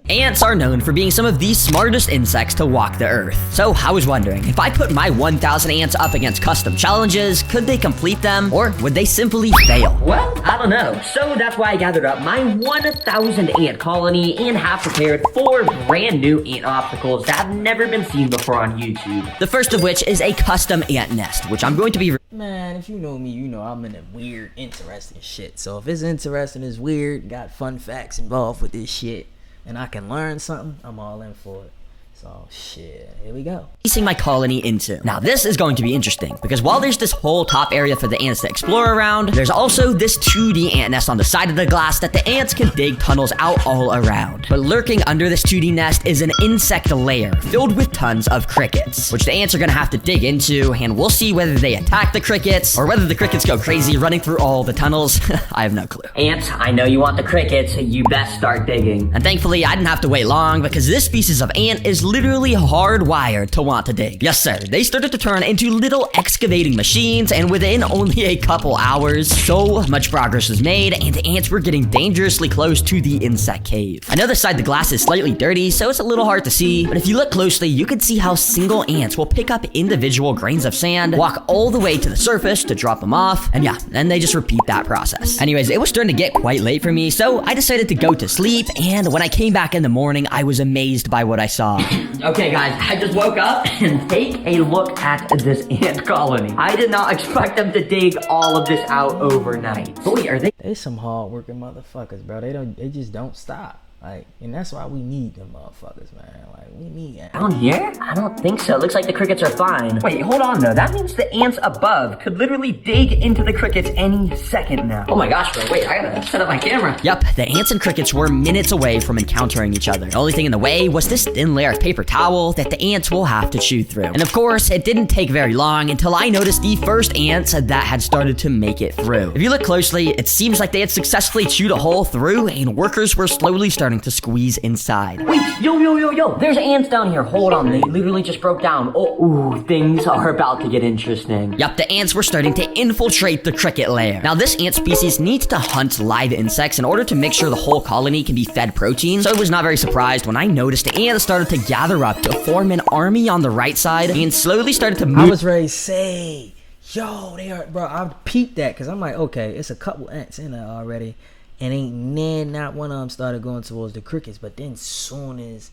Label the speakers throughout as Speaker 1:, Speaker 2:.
Speaker 1: Ants are known for being some of the smartest insects to walk the earth. So I was wondering, if I put my 1,000 ants up against custom challenges, could they complete them, or would they simply fail? Well, I don't know. So that's why I gathered up my 1,000 ant colony and have prepared 4 brand new ant obstacles that have never been seen before on YouTube. The first of which is a custom ant nest, which I'm going to be...
Speaker 2: Man, if you know me, you know I'm into weird, interesting shit. So if it's interesting, it's weird, got fun facts involved with this shit, and I can learn something, I'm all in for it. So shit, here we go.
Speaker 1: Placing my colony into. Now this is going to be interesting because while there's this whole top area for the ants to explore around, there's also this 2D ant nest on the side of the glass that the ants can dig tunnels out all around. But lurking under this 2D nest is an insect layer filled with tons of crickets, which the ants are gonna have to dig into, and we'll see whether they attack the crickets or whether the crickets go crazy running through all the tunnels. I have no clue. Ants, I know you want the crickets, you best start digging. And thankfully I didn't have to wait long because this species of ant is literally hardwired to want to dig. Yes sir, they started to turn into little excavating machines, and within only a couple hours, so much progress was made and the ants were getting dangerously close to the insect cave. I know the side of the glass is slightly dirty, so it's a little hard to see, but if you look closely, you can see how single ants will pick up individual grains of sand, walk all the way to the surface to drop them off, and yeah, then they just repeat that process. Anyways, it was starting to get quite late for me, so I decided to go to sleep, and when I came back in the morning, I was amazed by what I saw. Okay guys, I just woke up and take a look at this ant colony. I did not expect them to dig all of this out overnight. But wait, are they?
Speaker 2: They some hard working motherfuckers, bro. They just don't stop. Like, and that's why we need them motherfuckers, man. Like, we need ants.
Speaker 1: Down here? I don't think so. It looks like the crickets are fine. Wait, hold on though. That means the ants above could literally dig into the crickets any second now. Oh my gosh, bro. Wait, I gotta set up my camera. Yup, the ants and crickets were minutes away from encountering each other. The only thing in the way was this thin layer of paper towel that the ants will have to chew through. And of course, it didn't take very long until I noticed the first ants that had started to make it through. If you look closely, it seems like they had successfully chewed a hole through, and workers were slowly starting to squeeze inside. Wait, yo, there's ants down here. Hold on, they literally just broke down. Oh, ooh, things are about to get interesting. Yup, the ants were starting to infiltrate the cricket layer. Now, this ant species needs to hunt live insects in order to make sure the whole colony can be fed protein, so I was not very surprised when I noticed the ants started to gather up to form an army on the right side and slowly started to move.
Speaker 2: I was ready to say, yo, they are, bro, I peeped that because I'm like, okay, it's a couple ants in there already. And not one of them started going towards the crickets. But then soon as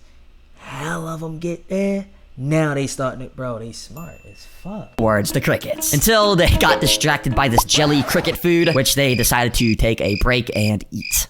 Speaker 2: hell of them get there, now they starting it, bro. They smart as fuck.
Speaker 1: Towards the crickets. Until they got distracted by this jelly cricket food, which they decided to take a break and eat.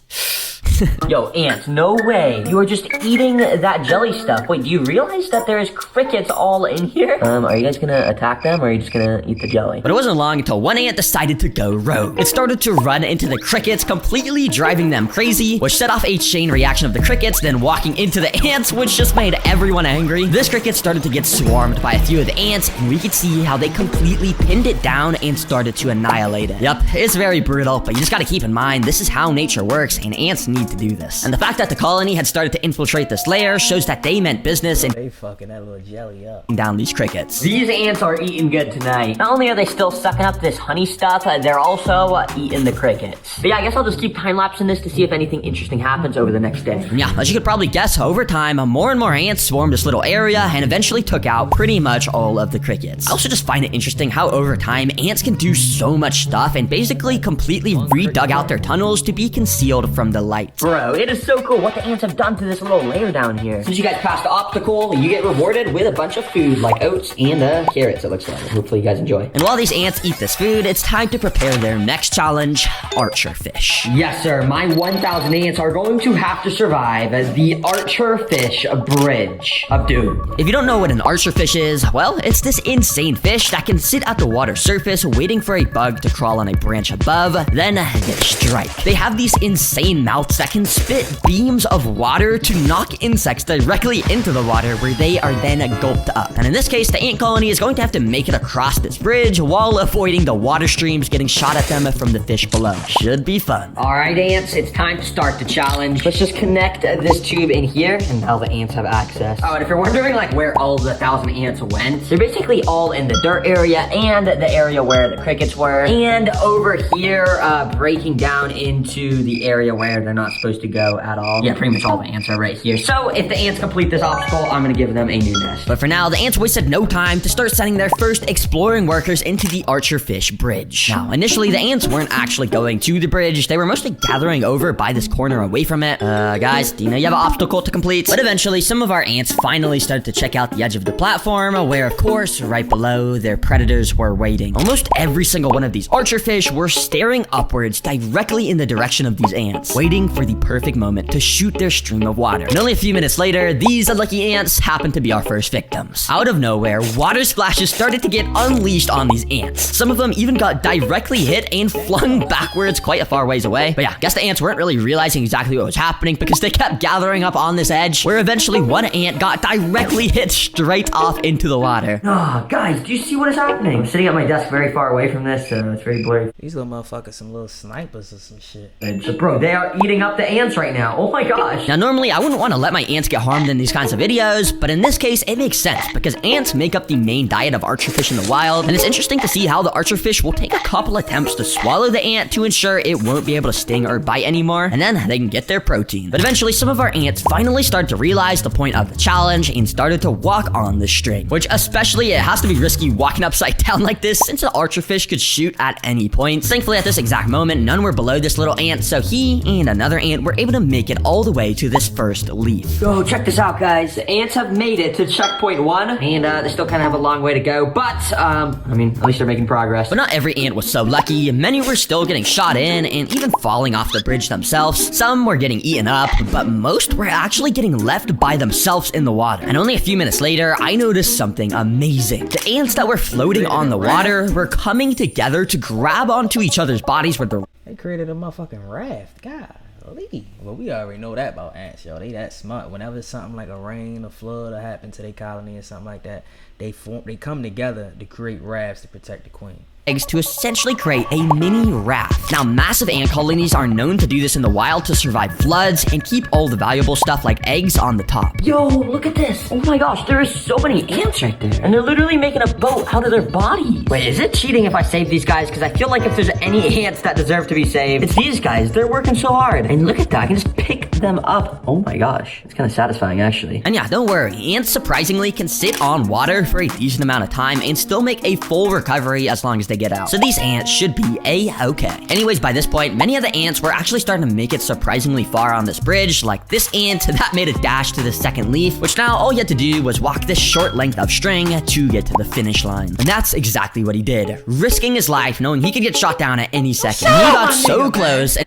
Speaker 1: Yo, ants, no way. You are just eating that jelly stuff. Wait, do you realize that there's crickets all in here? Are you guys gonna attack them, or are you just gonna eat the jelly? But it wasn't long until one ant decided to go rogue. It started to run into the crickets, completely driving them crazy, which set off a chain reaction of the crickets, then walking into the ants, which just made everyone angry. This cricket started to get swarmed by a few of the ants, and we could see how they completely pinned it down and started to annihilate it. Yup, it's very brutal, but you just gotta keep in mind, this is how nature works, and ants need to do this. And the fact that the colony had started to infiltrate this layer shows that they meant business and
Speaker 2: they fucking that little jelly up.
Speaker 1: Down these crickets. These ants are eating good tonight. Not only are they still sucking up this honey stuff, they're also eating the crickets. But yeah, I guess I'll just keep time-lapsing this to see if anything interesting happens over the next day. And yeah, as you could probably guess, over time, more and more ants swarmed this little area and eventually took out pretty much all of the crickets. I also just find it interesting how over time, ants can do so much stuff and basically completely re-dug out their tunnels to be concealed from the light. Bro, it is so cool what the ants have done to this little layer down here. Since you guys passed the obstacle, you get rewarded with a bunch of food like oats and carrots, it looks like. Hopefully you guys enjoy. And while these ants eat this food, it's time to prepare their next challenge, archer fish. Yes, sir, my 1,000 ants are going to have to survive the archer fish bridge of doom. If you don't know what an archer fish is, well, it's this insane fish that can sit at the water surface waiting for a bug to crawl on a branch above, then they strike. They have these insane mouths that can spit beams of water to knock insects directly into the water where they are then gulped up. And in this case, the ant colony is going to have to make it across this bridge while avoiding the water streams getting shot at them from the fish below. Should be fun. Alright ants, it's time to start the challenge. Let's just connect this tube in here and now the ants have access. Oh, and if you're wondering like where all the 1,000 ants went, they're basically all in the dirt area and the area where the crickets were, and over here breaking down into the area where they're not supposed to go at all. Yeah, pretty much all the ants are right here. So if the ants complete this obstacle, I'm gonna give them a new nest. But for now, the ants wasted no time to start sending their first exploring workers into the Archerfish Bridge. Now, initially, the ants weren't actually going to the bridge. They were mostly gathering over by this corner away from it. Guys, do you know you have an obstacle to complete? But eventually, some of our ants finally started to check out the edge of the platform, where, of course, right below, their predators were waiting. Almost every single one of these archerfish were staring upwards directly in the direction of these ants, waiting for the perfect moment to shoot their stream of water. And only a few minutes later, these unlucky ants happened to be our first victims. Out of nowhere, water splashes started to get unleashed on these ants. Some of them even got directly hit and flung backwards quite a far ways away. But yeah, guess the ants weren't really realizing exactly what was happening because they kept gathering up on this edge, where eventually one ant got directly hit straight off into the water. Oh, guys, do you see what is happening? I'm sitting at my desk very far away from this, so it's very blurry.
Speaker 2: These little motherfuckers, some little snipers or some shit.
Speaker 1: Bro, they are eating up the ants right now. Oh my gosh. Now, normally, I wouldn't want to let my ants get harmed in these kinds of videos, but in this case, it makes sense because ants make up the main diet of archerfish in the wild, and it's interesting to see how the archerfish will take a couple attempts to swallow the ant to ensure it won't be able to sting or bite anymore, and then they can get their protein. But eventually, some of our ants finally started to realize the point of the challenge and started to walk on the string, which especially it has to be risky walking upside down like this since an archerfish could shoot at any point. Thankfully, at this exact moment, none were below this little ant, so he and another ant were able to make it all the way to this first leaf. Yo, check this out, guys. The ants have made it to checkpoint 1, and they still kind of have a long way to go, but, I mean, at least they're making progress. But not every ant was so lucky. Many were still getting shot in and even falling off the bridge themselves. Some were getting eaten up, but most were actually getting left by themselves in the water. And only a few minutes later, I noticed something amazing. The ants that were floating on the water were coming together to grab onto each other's bodies with their...
Speaker 2: They created a motherfucking raft. Golly. Well, we already know that about ants, yo. They that smart. Whenever something like a rain, a flood, or happen to their colony or something like that, they come together to create rafts to protect the queen.
Speaker 1: Eggs to essentially create a mini raft. Now, massive ant colonies are known to do this in the wild to survive floods and keep all the valuable stuff like eggs on the top. Yo, look at this. Oh my gosh, there is so many ants right there. And they're literally making a boat out of their bodies. Wait, is it cheating if I save these guys? Because I feel like if there's any ants that deserve to be saved, it's these guys. They're working so hard. And look at that. I can just pick them up. Oh my gosh. It's kind of satisfying, actually. And yeah, don't worry. Ants surprisingly can sit on water for a decent amount of time and still make a full recovery as long as they get out. So these ants should be a-okay. Anyways, by this point, many of the ants were actually starting to make it surprisingly far on this bridge, like this ant that made a dash to the second leaf, which now all he had to do was walk this short length of string to get to the finish line. And that's exactly what he did, risking his life knowing he could get shot down at any second. He got so close.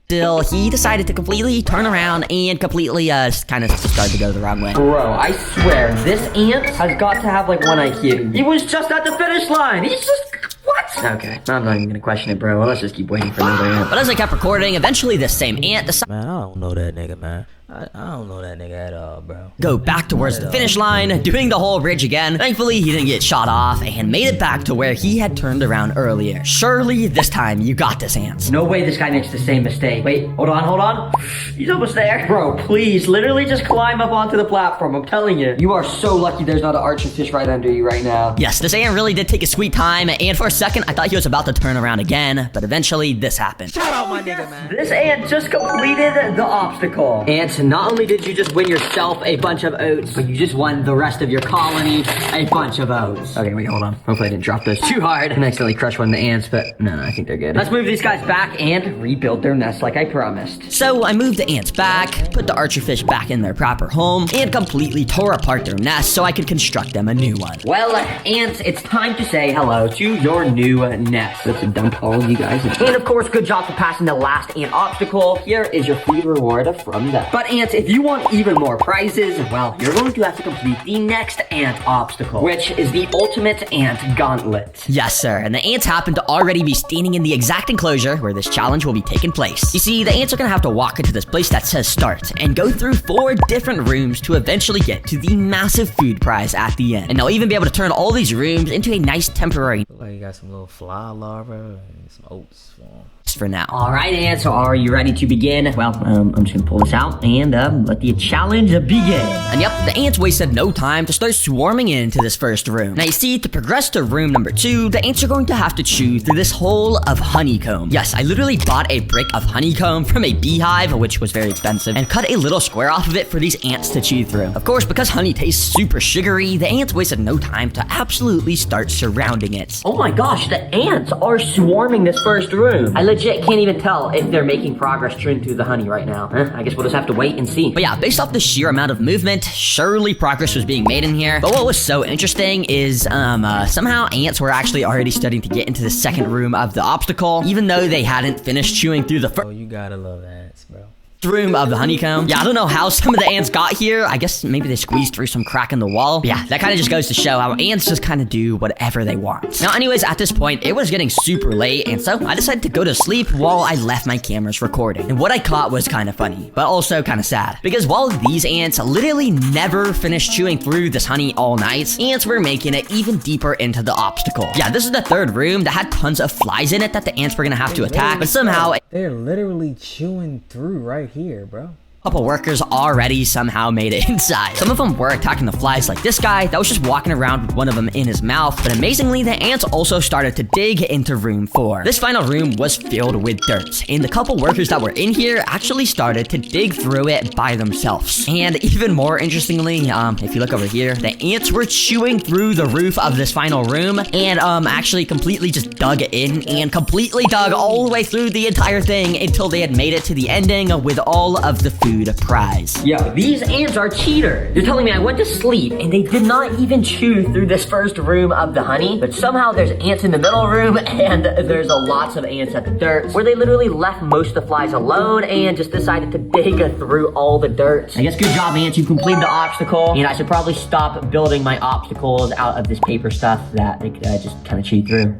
Speaker 1: Still, he decided to completely turn around and completely, kind of started to go the wrong way. Bro, I swear, this ant has got to have, like, 1 IQ. He was just at the finish line. He's just... What? Okay, I'm not even gonna question it, bro. Let's just keep waiting for another ant. But as I kept recording, eventually this same ant decided...
Speaker 2: Man, I don't know that nigga, man. I don't know that nigga at all, bro.
Speaker 1: Go back towards the finish line, doing the whole bridge again. Thankfully, he didn't get shot off and made it back to where he had turned around earlier. Surely, this time, you got this, ants. No way this guy makes the same mistake. Wait, hold on. He's almost there. Bro, please, literally just climb up onto the platform. I'm telling you. You are so lucky there's not an archerfish right under you right now. Yes, this ant really did take a sweet time, and for a second, I thought he was about to turn around again, but eventually, this happened.
Speaker 2: Shout out my nigga, man.
Speaker 1: This ant just completed the obstacle. And not only did you just win yourself a bunch of oats, but you just won the rest of your colony a bunch of oats. Okay, wait, hold on. Hopefully I didn't drop those too hard and accidentally crush one of the ants, but no, I think they're good. Let's move these guys back and rebuild their nest like I promised. So I moved the ants back, put the archerfish back in their proper home, and completely tore apart their nest so I could construct them a new one. Well, ants, it's time to say hello to your new nest. Let's dump all of you guys in. And of course, good job for passing the last ant obstacle. Here is your food reward from them. But ants, if you want even more prizes, well, you're going to have to complete the next ant obstacle, which is the ultimate ant gauntlet. Yes, sir, and the ants happen to already be standing in the exact enclosure where this challenge will be taking place. You see, the ants are gonna have to walk into this place that says start and go through 4 different rooms to eventually get to the massive food prize at the end. And they'll even be able to turn all these rooms into a nice temporary...
Speaker 2: Look like you got some little fly larvae and some oats for 'em.
Speaker 3: for now.
Speaker 1: All right, ants, so are you ready to begin? Well, I'm just gonna pull this out and let the challenge begin.
Speaker 3: And yep, the ants wasted no time to start swarming into this first room. Now you see, to progress to room number 2, the ants are going to have to chew through this hole of honeycomb. Yes, I literally bought a brick of honeycomb from a beehive, which was very expensive, and cut a little square off of it for these ants to chew through. Of course, because honey tastes super sugary, the ants wasted no time to absolutely start surrounding it.
Speaker 1: Oh my gosh, the ants are swarming this first room. I legit can't even tell if they're making progress chewing through the honey right now. I guess we'll just have to wait and see.
Speaker 3: But yeah, based off the sheer amount of movement, surely progress was being made in here. But what was so interesting is somehow ants were actually already starting to get into the second room of the obstacle, even though they hadn't finished chewing through the first
Speaker 2: Oh, you gotta love ants, bro.
Speaker 3: room of the honeycomb. Yeah, I don't know how some of the ants got here. I guess maybe they squeezed through some crack in the wall. But yeah, that kind of just goes to show how ants just kind of do whatever they want. Now, anyways, at this point, it was getting super late, and so I decided to go to sleep while I left my cameras recording. And what I caught was kind of funny, but also kind of sad. Because while these ants literally never finished chewing through this honey all night, ants were making it even deeper into the obstacle. Yeah, this is the third room that had tons of flies in it that the ants were gonna have to attack, but somehow
Speaker 2: They're literally chewing through right here, bro.
Speaker 3: couple workers already somehow made it inside. Some of them were attacking the flies, like this guy that was just walking around with one of them in his mouth. But amazingly, the ants also started to dig into room 4. This final room was filled with dirt, and the couple workers that were in here actually started to dig through it by themselves. And even more interestingly, if you look over here, the ants were chewing through the roof of this final room and actually completely just dug in and completely dug all the way through the entire thing until they had made it to the ending with all of the food prize.
Speaker 1: Yo, these ants are cheaters. You're telling me I went to sleep and they did not even chew through this first room of the honey, but somehow there's ants in the middle room and there's lots of ants at the dirt, where they literally left most of the flies alone and just decided to dig through all the dirt. I guess good job, ants. You completed the obstacle, and I should probably stop building my obstacles out of this paper stuff that they could just kind of chew through.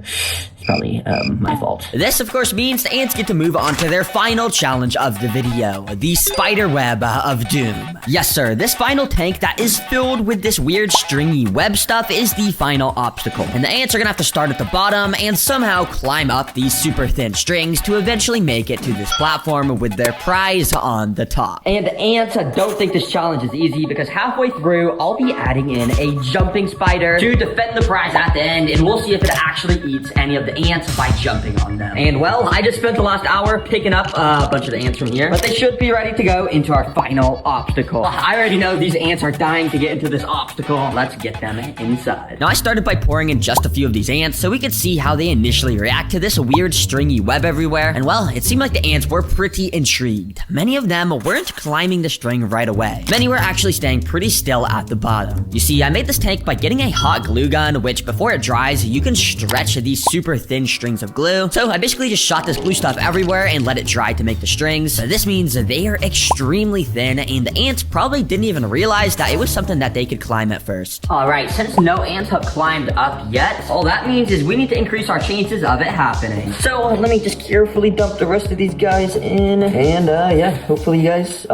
Speaker 1: Probably my fault.
Speaker 3: This, of course, means the ants get to move on to their final challenge of the video, the spider web of doom. Yes, sir, this final tank that is filled with this weird stringy web stuff is the final obstacle. And the ants are gonna have to start at the bottom and somehow climb up these super thin strings to eventually make it to this platform with their prize on the top.
Speaker 1: And ants, don't think this challenge is easy, because halfway through, I'll be adding in a jumping spider to defend the prize at the end, and we'll see if it actually eats any of the ants by jumping on them. And well, I just spent the last hour picking up a bunch of the ants from here, but they should be ready to go into our final obstacle. I already know these ants are dying to get into this obstacle. Let's get them inside.
Speaker 3: Now, I started by pouring in just a few of these ants so we could see how they initially react to this weird stringy web everywhere. And well, it seemed like the ants were pretty intrigued. Many of them weren't climbing the string right away. Many were actually staying pretty still at the bottom. You see, I made this tank by getting a hot glue gun, which before it dries, you can stretch these super thin strings of glue. So I basically just shot this glue stuff everywhere and let it dry to make the strings. So this means they are extremely thin, and the ants probably didn't even realize that it was something that they could climb at first.
Speaker 1: Alright, since no ants have climbed up yet, all that means is we need to increase our chances of it happening. So let me just carefully dump the rest of these guys in, and yeah, hopefully you guys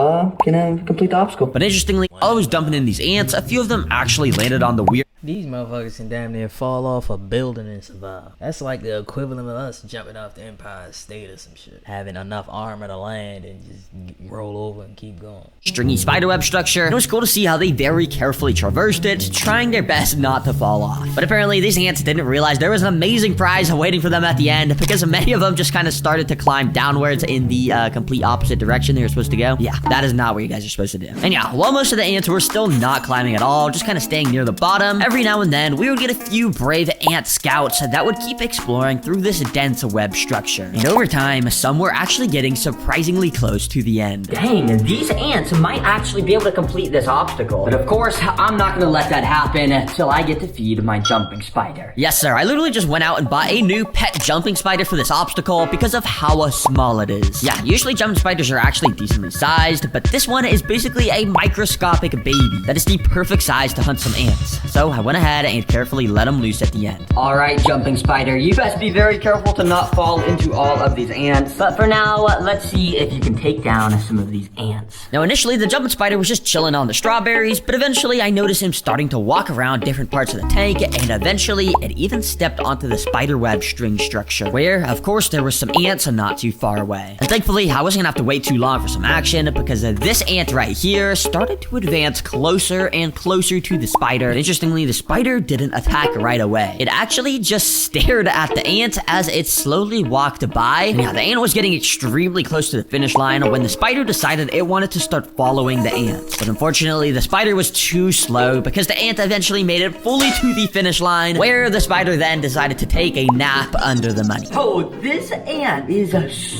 Speaker 1: can complete the obstacle.
Speaker 3: But interestingly, while I was dumping in these ants, a few of them actually landed on the weird
Speaker 2: These motherfuckers can damn near fall off a building and survive. That's like the equivalent of us jumping off the Empire State or some shit. Having enough armor to land and just roll over and keep going.
Speaker 3: stringy spiderweb structure. It was cool to see how they very carefully traversed it, trying their best not to fall off. But apparently these ants didn't realize there was an amazing prize waiting for them at the end, because many of them just kind of started to climb downwards in the complete opposite direction they were supposed to go. Yeah, that is not what you guys are supposed to do. And yeah, while most of the ants were still not climbing at all, just kind of staying near the bottom, every now and then we would get a few brave ant scouts that would keep exploring through this dense web structure. And over time, some were actually getting surprisingly close to the end.
Speaker 1: Dang, these ants might actually be able to complete this obstacle. But of course, I'm not gonna let that happen until I get to feed my jumping spider.
Speaker 3: Yes, sir. I literally just went out and bought a new pet jumping spider for this obstacle because of how small it is. Yeah, usually jumping spiders are actually decently sized, but this one is basically a microscopic baby that is the perfect size to hunt some ants. So went ahead and carefully let him loose at the end.
Speaker 1: All right, jumping spider, you best be very careful to not fall into all of these ants. But for now, let's see if you can take down some of these ants.
Speaker 3: Now, initially, the jumping spider was just chilling on the strawberries, but eventually I noticed him starting to walk around different parts of the tank, and eventually it even stepped onto the spider web string structure, where, of course, there was some ants not too far away. And thankfully, I wasn't gonna have to wait too long for some action, because this ant right here started to advance closer and closer to the spider. And interestingly, the spider didn't attack right away. It actually just stared at the ant as it slowly walked by. And yeah, the ant was getting extremely close to the finish line when the spider decided it wanted to start following the ant. But unfortunately, the spider was too slow because the ant eventually made it fully to the finish line, where the spider then decided to take a nap under the money.
Speaker 1: Oh, this ant is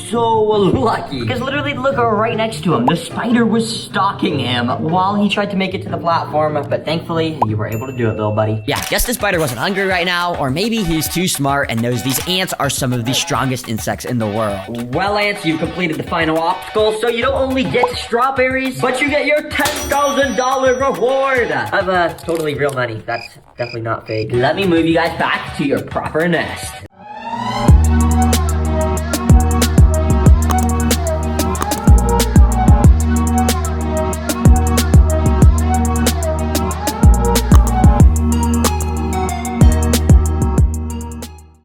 Speaker 1: so lucky. Because literally, look right next to him. The spider was stalking him while he tried to make it to the platform. But thankfully, you were able to do it, little buddy.
Speaker 3: Yeah, guess the spider wasn't hungry right now, or maybe he's too smart and knows these ants are some of the strongest insects in the world.
Speaker 1: Well, ants, you've completed the final obstacle, so you don't only get strawberries, but you get your $10,000 reward of totally real money. That's definitely not fake. Let me move you guys back to your proper nest.